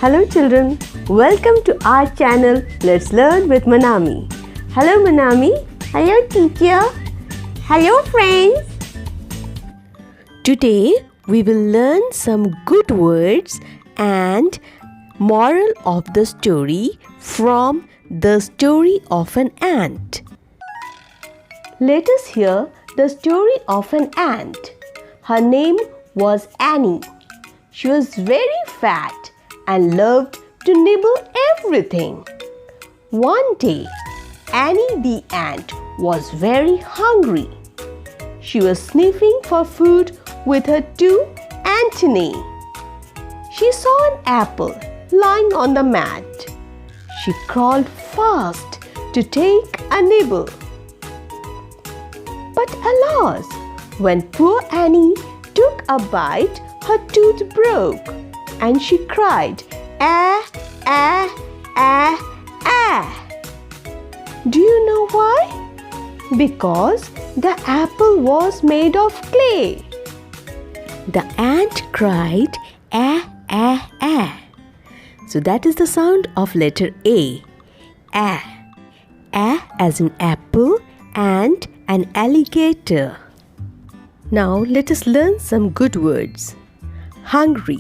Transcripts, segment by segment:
Hello children, welcome to our channel Let's Learn with Monami. Hello Monami. Hello teacher. Hello friends. Today we will learn some good words and moral of the story from the story of an ant. Let us hear the story of an ant. Her name was Annie. She was very fat and loved to nibble everything. One day, Annie the ant was very hungry. She was sniffing for food with her two antennae. She saw an apple lying on the mat. She crawled fast to take a nibble. But alas, when poor Annie took a bite, her tooth broke and she cried, "Ah, ah, ah, ah." Do you know why? Because the apple was made of clay. The ant cried, "Ah, ah, ah." So that is the sound of letter A. Ah. Ah as in apple and an alligator. Now let us learn some good words. Hungry,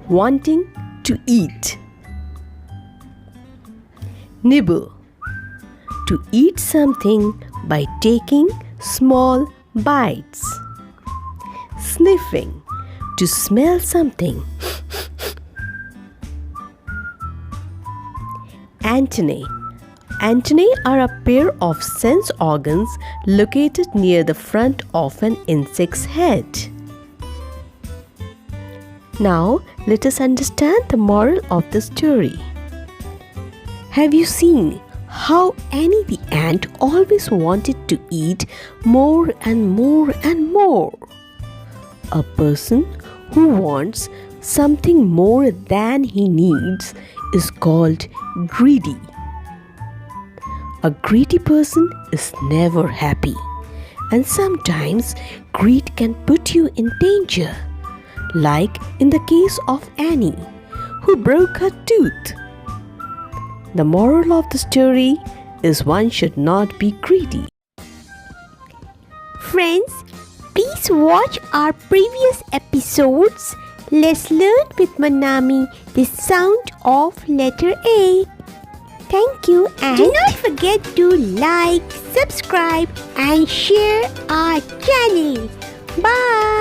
wanting to eat. Nibble, to eat something by taking small bites. Sniffing, to smell something. Antennae. Antennae are a pair of sense organs located near the front of an insect's head. Now, let us understand the moral of the story. Have you seen how Annie the ant always wanted to eat more and more and more? A person who wants something more than he needs is called greedy. A greedy person is never happy, and sometimes greed can put you in danger, like in the case of Annie, who broke her tooth. The moral of the story is one should not be greedy. Friends, please watch our previous episodes. Let's learn with Monami the sound of letter A. Thank you, and do not forget to like, subscribe and share our channel. Bye.